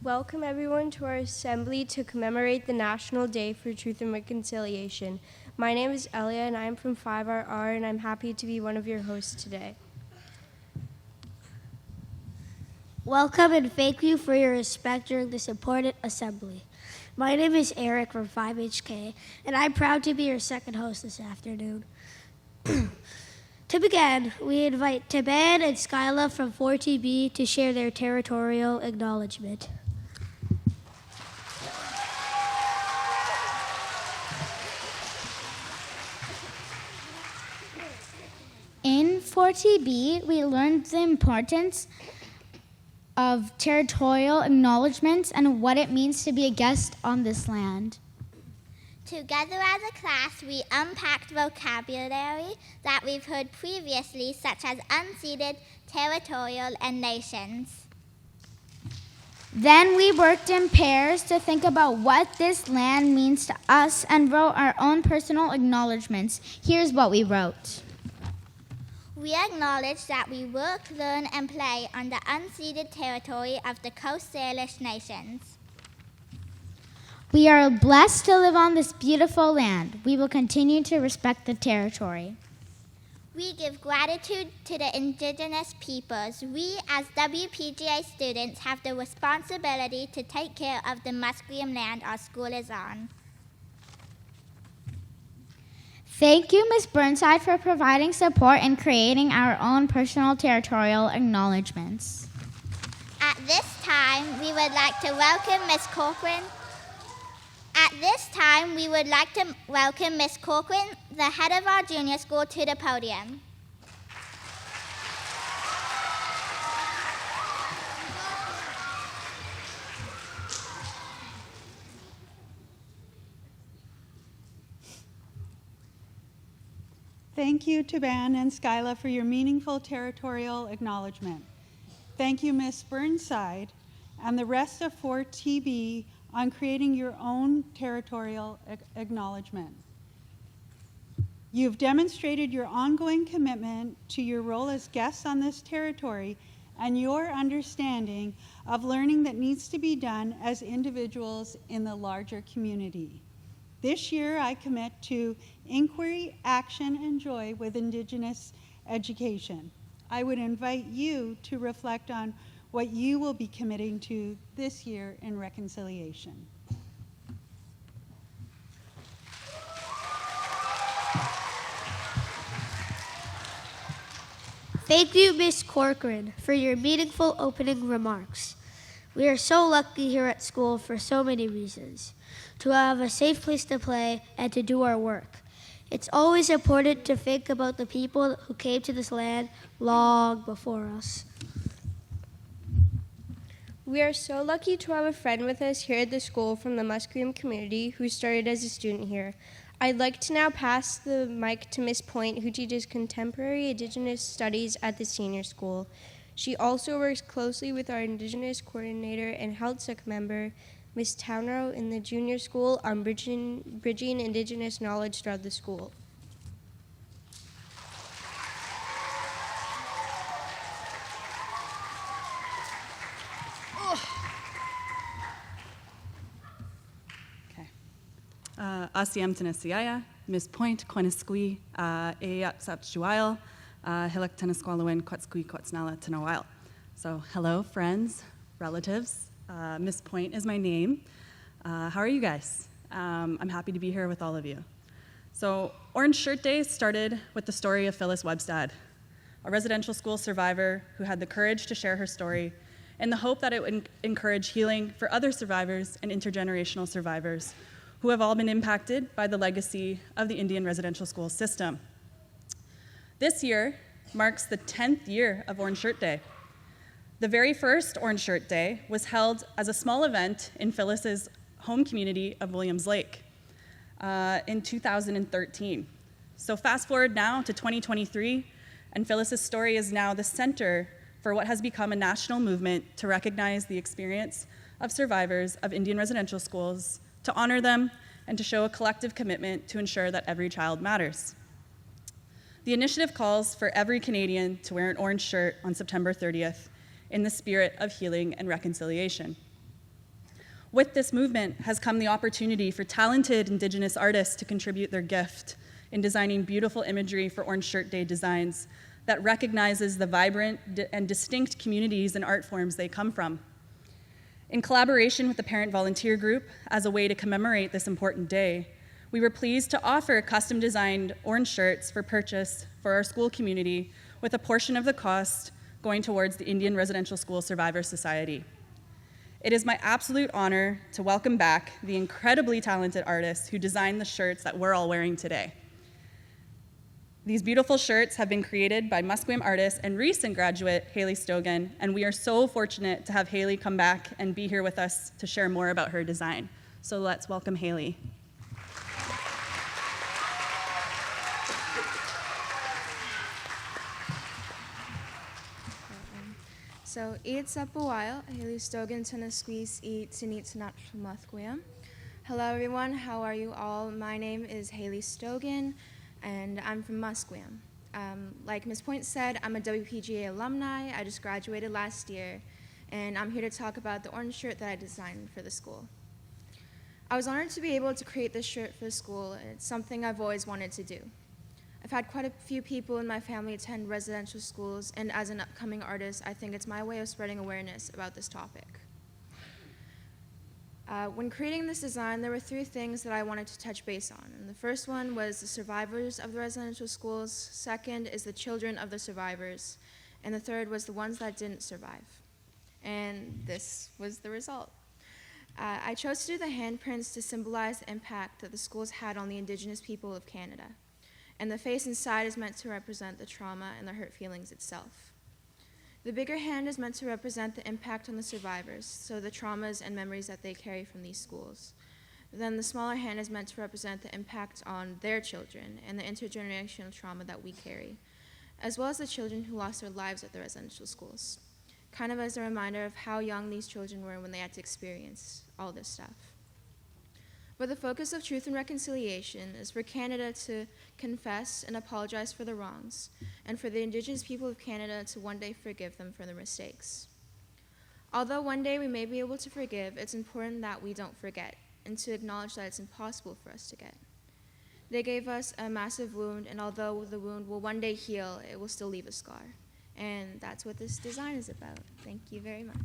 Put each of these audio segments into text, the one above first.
Welcome everyone to our assembly to commemorate the National Day for Truth and Reconciliation. My name is Elia and I'm from 5RR and I'm happy to be one of your hosts today. Welcome and thank you for your respect during this important assembly. My name is Eric from 5HK and I'm proud to be your second host this afternoon. To begin, we invite Taban and Skyla from 4TB to share their territorial acknowledgement. In 4TB, we learned the importance of territorial acknowledgements and what it means to be a guest on this land. Together as a class, we unpacked vocabulary that we've heard previously, such as unceded, territorial, and nations. Then we worked in pairs to think about what this land means to us and wrote our own personal acknowledgements. Here's what we wrote. We acknowledge that we work, learn, and play on the unceded territory of the Coast Salish nations. We are blessed to live on this beautiful land. We will continue to respect the territory. We give gratitude to the Indigenous peoples. We, as WPGA students, have the responsibility to take care of the Musqueam land our school is on. Thank you, Ms. Burnside, for providing support and creating our own personal territorial acknowledgements. At this time, we would like to welcome Ms. Corcoran. The head of our junior school, to the podium. Thank you, Taban and Skyla, for your meaningful territorial acknowledgement. Thank you, Ms. Burnside, and the rest of 4TB on creating your own territorial acknowledgement. You've demonstrated your ongoing commitment to your role as guests on this territory and your understanding of learning that needs to be done as individuals in the larger community. This year, I commit to inquiry, action, and joy with Indigenous education. I would invite you to reflect on what you will be committing to this year in reconciliation. Thank you, Ms. Corcoran, for your meaningful opening remarks. We are so lucky here at school for so many reasons. To have a safe place to play and to do our work. It's always important to think about the people who came to this land long before us. We are so lucky to have a friend with us here at the school from the Musqueam community who started as a student here. I'd like to now pass the mic to Ms. Point, who teaches contemporary Indigenous studies at the senior school. She also works closely with our Indigenous coordinator and HealthSec member, Ms. Townrow, in the junior school on bridging Indigenous knowledge throughout the school. Asiem Tenesiaya, Ms. Point, Quenisqui, Eyat Sapchuail, Hilak Tenisqualawin, Quetzqui, Quetznala, Tenawil. So, hello, friends, relatives. Ms. Point is my name. How are you guys? I'm happy to be here with all of you. So, Orange Shirt Day started with the story of Phyllis Webstad, a residential school survivor who had the courage to share her story in the hope that it would encourage healing for other survivors and intergenerational survivors who have all been impacted by the legacy of the Indian residential school system. This year marks the 10th year of Orange Shirt Day. The very first Orange Shirt Day was held as a small event in Phyllis's home community of Williams Lake in 2013. So fast forward now to 2023, and Phyllis's story is now the center for what has become a national movement to recognize the experience of survivors of Indian residential schools, to honor them, and to show a collective commitment to ensure that every child matters. The initiative calls for every Canadian to wear an orange shirt on September 30th in the spirit of healing and reconciliation. With this movement has come the opportunity for talented Indigenous artists to contribute their gift in designing beautiful imagery for Orange Shirt Day designs that recognizes the vibrant and distinct communities and art forms they come from. In collaboration with the Parent Volunteer Group, as a way to commemorate this important day, we were pleased to offer custom-designed orange shirts for purchase for our school community, with a portion of the cost going towards the Indian Residential School Survivors Society. It is my absolute honor to welcome back the incredibly talented artists who designed the shirts that we're all wearing today. These beautiful shirts have been created by Musqueam artist and recent graduate Haley Stogan, and we are so fortunate to have Haley come back and be here with us to share more about her design. So let's welcome Haley. So, it's up a while. Haley Stogan, Tanasqueeze, Tinit Musqueam. Hello, everyone. How are you all? My name is Haley Stogan, and I'm from Musqueam. Like Ms. Point said, I'm a WPGA alumni. I just graduated last year, and I'm here to talk about the orange shirt that I designed for the school. I was honored to be able to create this shirt for the school, and it's something I've always wanted to do. I've had quite a few people in my family attend residential schools, and as an upcoming artist, I think it's my way of spreading awareness about this topic. When creating this design, there were 3 things that I wanted to touch base on. And the first one was the survivors of the residential schools, second is the children of the survivors, and the third was the ones that didn't survive. And this was the result. I chose to do the handprints to symbolize the impact that the schools had on the Indigenous people of Canada. And the face inside is meant to represent the trauma and the hurt feelings itself. The bigger hand is meant to represent the impact on the survivors, so the traumas and memories that they carry from these schools. Then the smaller hand is meant to represent the impact on their children and the intergenerational trauma that we carry, as well as the children who lost their lives at the residential schools, kind of as a reminder of how young these children were when they had to experience all this stuff. But the focus of Truth and Reconciliation is for Canada to confess and apologize for the wrongs, and for the Indigenous people of Canada to one day forgive them for their mistakes. Although one day we may be able to forgive, it's important that we don't forget, and to acknowledge that it's impossible for us to get. They gave us a massive wound, and although the wound will one day heal, it will still leave a scar. And that's what this design is about. Thank you very much.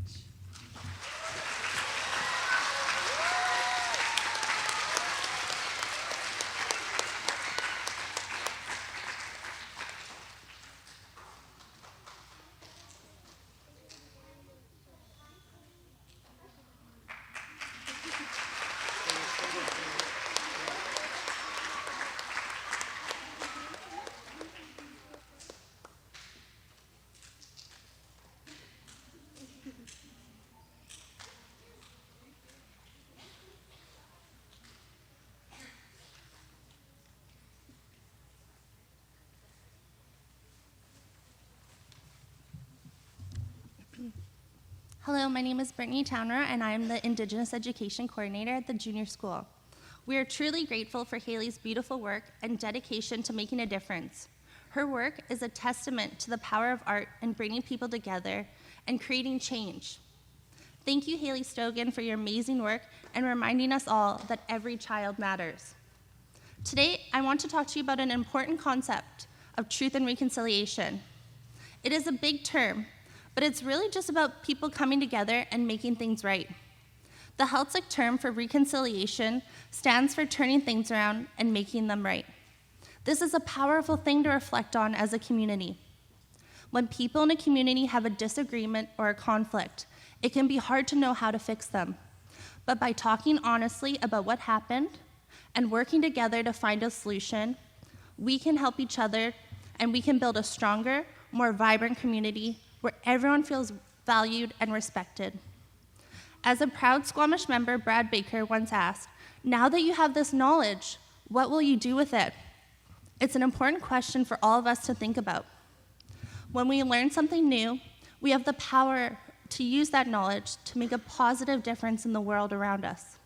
Hello, my name is Brittany Towner, and I am the Indigenous Education Coordinator at the Junior School. We are truly grateful for Haley's beautiful work and dedication to making a difference. Her work is a testament to the power of art in bringing people together and creating change. Thank you, Haley Stogan, for your amazing work and reminding us all that every child matters. Today, I want to talk to you about an important concept of truth and reconciliation. It is a big term, but it's really just about people coming together and making things right. The Celtic term for reconciliation stands for turning things around and making them right. This is a powerful thing to reflect on as a community. When people in a community have a disagreement or a conflict, it can be hard to know how to fix them. But by talking honestly about what happened and working together to find a solution, we can help each other and we can build a stronger, more vibrant community where everyone feels valued and respected. As a proud Squamish member, Brad Baker once asked, "Now that you have this knowledge, what will you do with it?" It's an important question for all of us to think about. When we learn something new, we have the power to use that knowledge to make a positive difference in the world around us.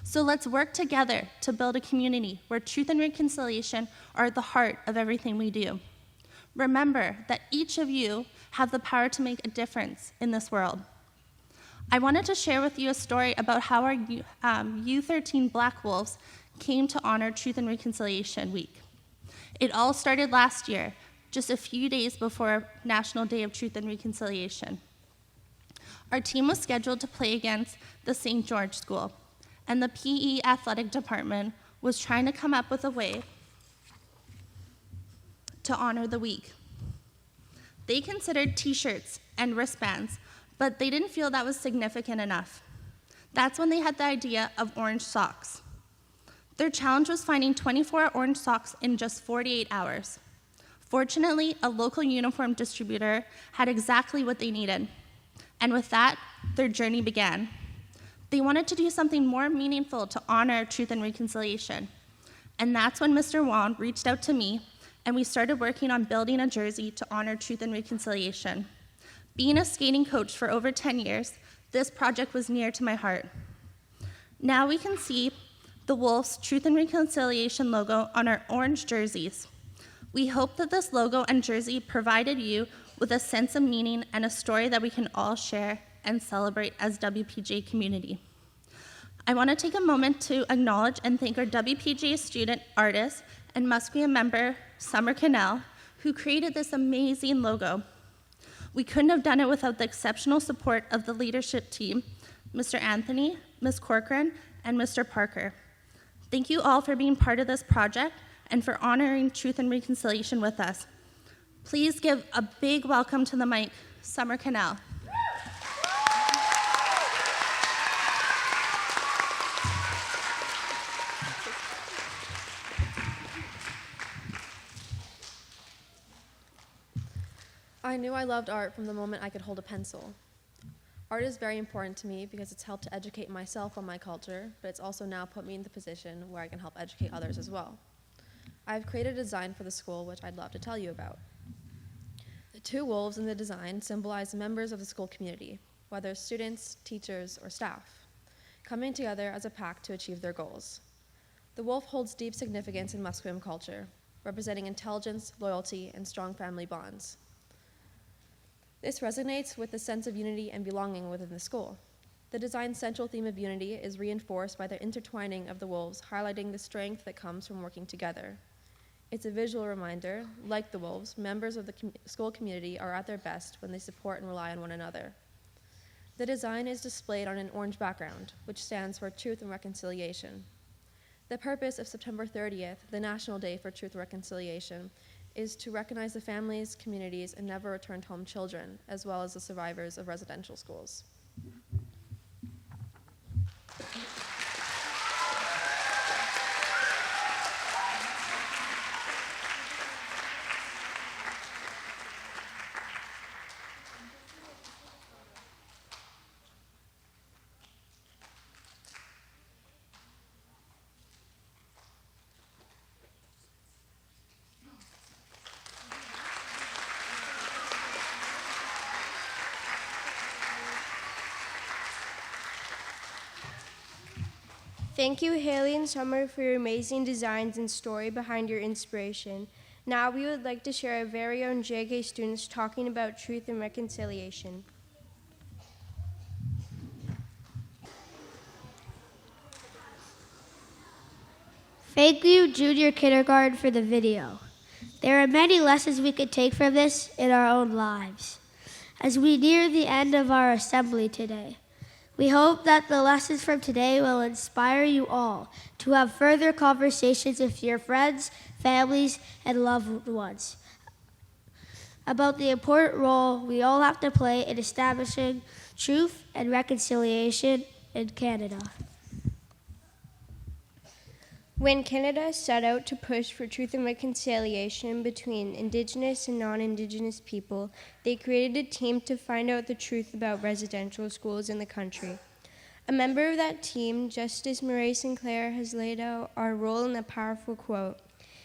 So let's work together to build a community where truth and reconciliation are at the heart of everything we do. Remember that each of you have the power to make a difference in this world. I wanted to share with you a story about how our U13 Black Wolves came to honor Truth and Reconciliation Week. It all started last year, just a few days before National Day of Truth and Reconciliation. Our team was scheduled to play against the St. George School, and the PE athletic department was trying to come up with a way to honor the week. They considered t-shirts and wristbands, but they didn't feel that was significant enough. That's when they had the idea of orange socks. Their challenge was finding 24 orange socks in just 48 hours. Fortunately, a local uniform distributor had exactly what they needed. And with that, their journey began. They wanted to do something more meaningful to honor Truth and Reconciliation. And that's when Mr. Wong reached out to me, and we started working on building a jersey to honor Truth and Reconciliation. Being a skating coach for over 10 years, this project was near to my heart. Now we can see the Wolves' Truth and Reconciliation logo on our orange jerseys. We hope that this logo and jersey provided you with a sense of meaning and a story that we can all share and celebrate as WPGA community. I want to take a moment to acknowledge and thank our WPGA student, artist, and Musqueam member, Summer Cannell, who created this amazing logo. We couldn't have done it without the exceptional support of the leadership team, Mr. Anthony, Ms. Corcoran, and Mr. Parker. Thank you all for being part of this project and for honoring Truth and Reconciliation with us. Please give a big welcome to the mic, Summer Cannell. I knew I loved art from the moment I could hold a pencil. Art is very important to me because it's helped to educate myself on my culture, but it's also now put me in the position where I can help educate others as well. I've created a design for the school which I'd love to tell you about. The two wolves in the design symbolize members of the school community, whether students, teachers, or staff, coming together as a pack to achieve their goals. The wolf holds deep significance in Musqueam culture, representing intelligence, loyalty, and strong family bonds. This resonates with the sense of unity and belonging within the school. The design's central theme of unity is reinforced by the intertwining of the wolves, highlighting the strength that comes from working together. It's a visual reminder, like the wolves, members of the school community are at their best when they support and rely on one another. The design is displayed on an orange background, which stands for Truth and Reconciliation. The purpose of September 30th, the National Day for Truth and Reconciliation, is to recognize the families, communities, and never returned home children, as well as the survivors of residential schools. Thank you, Haley and Summer, for your amazing designs and story behind your inspiration. Now we would like to share our very own JK students talking about Truth and Reconciliation. Thank you, Junior Kindergarten, for the video. There are many lessons we could take from this in our own lives. As we near the end of our assembly today, we hope that the lessons from today will inspire you all to have further conversations with your friends, families, and loved ones about the important role we all have to play in establishing truth and reconciliation in Canada. When Canada set out to push for truth and reconciliation between Indigenous and non-Indigenous people, they created a team to find out the truth about residential schools in the country. A member of that team, Justice Murray Sinclair, has laid out our role in a powerful quote.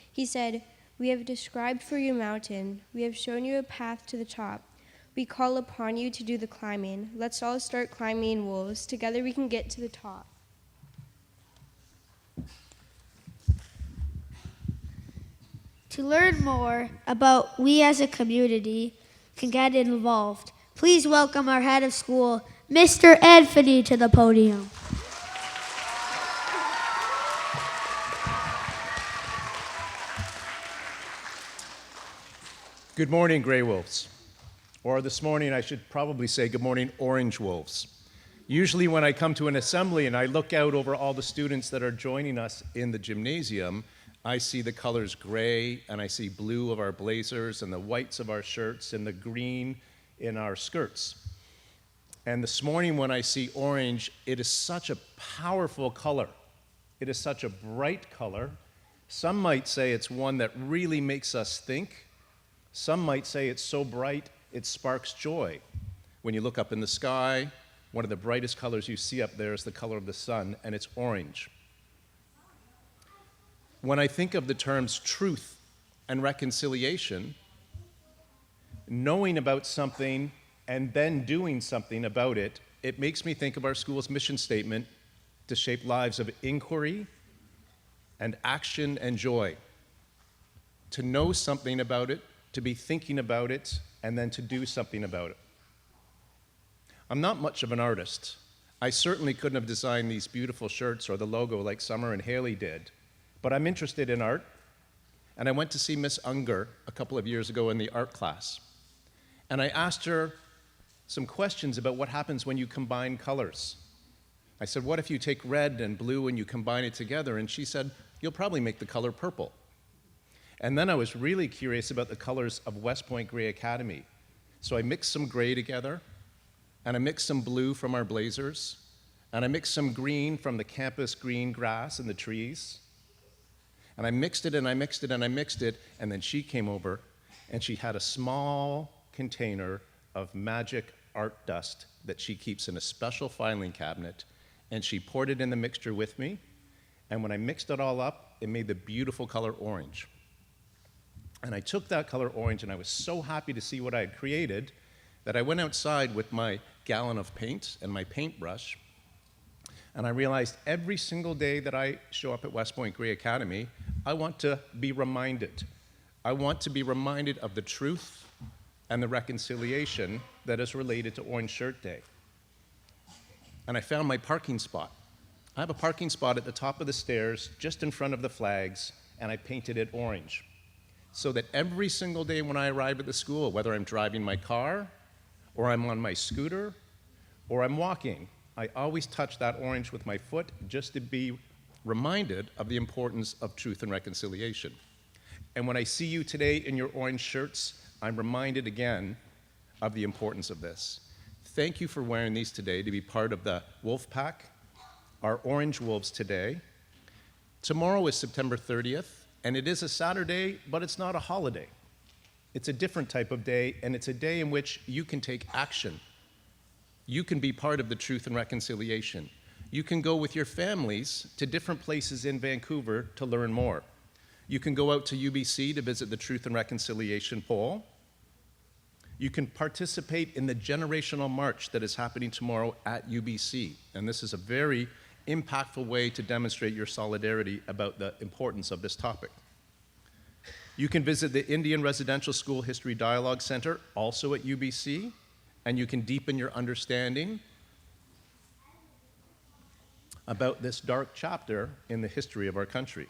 He said, "We have described for you a mountain. We have shown you a path to the top. We call upon you to do the climbing. Let's all start climbing, wolves. Together we can get to the top." To learn more about we as a community can get involved, please welcome our head of school, Mr. Anthony to the podium. Good morning, Gray Wolves. Or this morning, I should probably say good morning, Orange Wolves. Usually when I come to an assembly and I look out over all the students that are joining us in the gymnasium, I see the colors gray and I see blue of our blazers and the whites of our shirts and the green in our skirts. And this morning when I see orange, it is such a powerful color. It is such a bright color. Some might say it's one that really makes us think. Some might say it's so bright it sparks joy. When you look up in the sky, one of the brightest colors you see up there is the color of the sun, and it's orange. When I think of the terms truth and reconciliation, knowing about something and then doing something about it, it makes me think of our school's mission statement to shape lives of inquiry and action and joy. To know something about it, to be thinking about it, and then to do something about it. I'm not much of an artist. I certainly couldn't have designed these beautiful shirts or the logo like Summer and Haley did, but I'm interested in art, and I went to see Miss Unger a couple of years ago in the art class, and I asked her some questions about what happens when you combine colors. I said, what if you take red and blue and you combine it together? And she said, you'll probably make the color purple. And then I was really curious about the colors of West Point Gray Academy. So I mixed some gray together, and I mixed some blue from our blazers, and I mixed some green from the campus green grass and the trees. And I mixed it, and I mixed it, and I mixed it, and then she came over, and she had a small container of magic art dust that she keeps in a special filing cabinet, and she poured it in the mixture with me, and when I mixed it all up, it made the beautiful color orange. And I took that color orange, and I was so happy to see what I had created that I went outside with my gallon of paint and my paintbrush, and I realized every single day that I show up at West Point Gray Academy, I want to be reminded. I want to be reminded of the truth and the reconciliation that is related to Orange Shirt Day. And I found my parking spot. I have a parking spot at the top of the stairs, just in front of the flags, and I painted it orange. So that every single day when I arrive at the school, whether I'm driving my car, or I'm on my scooter, or I'm walking, I always touch that orange with my foot just to be reminded of the importance of truth and reconciliation. And when I see you today in your orange shirts, I'm reminded again of the importance of this. Thank you for wearing these today to be part of the Wolf Pack, our Orange Wolves today. Tomorrow is September 30th. And it is a Saturday, but it's not a holiday. It's a different type of day, and it's a day in which you can take action. You can be part of the truth and reconciliation. You can go with your families to different places in Vancouver to learn more. You can go out to UBC to visit the Truth and Reconciliation Pole. You can participate in the generational march that is happening tomorrow at UBC, and this is a very impactful way to demonstrate your solidarity about the importance of this topic. You can visit the Indian Residential School History Dialogue Center, also at UBC, and you can deepen your understanding about this dark chapter in the history of our country.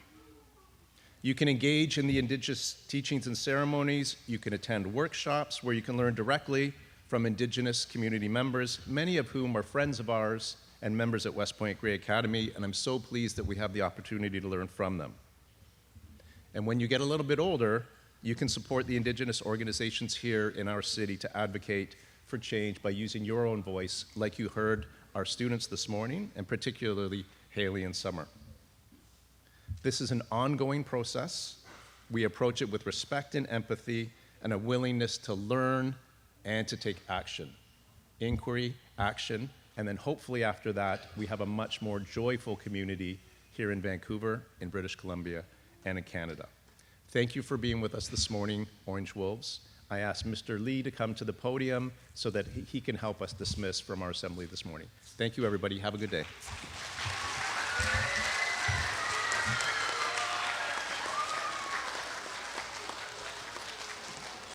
You can engage in the Indigenous teachings and ceremonies. You can attend workshops where you can learn directly from Indigenous community members, many of whom are friends of ours and members at West Point Gray Academy, and I'm so pleased that we have the opportunity to learn from them. And when you get a little bit older, you can support the Indigenous organizations here in our city to advocate for change by using your own voice, like you heard our students this morning, and particularly Haley and Summer. This is an ongoing process. We approach it with respect and empathy and a willingness to learn and to take action. Inquiry, action, and then hopefully after that, we have a much more joyful community here in Vancouver, in British Columbia, and in Canada. Thank you for being with us this morning, Orange Wolves. I ask Mr. Lee to come to the podium so that he can help us dismiss from our assembly this morning. Thank you, everybody. Have a good day.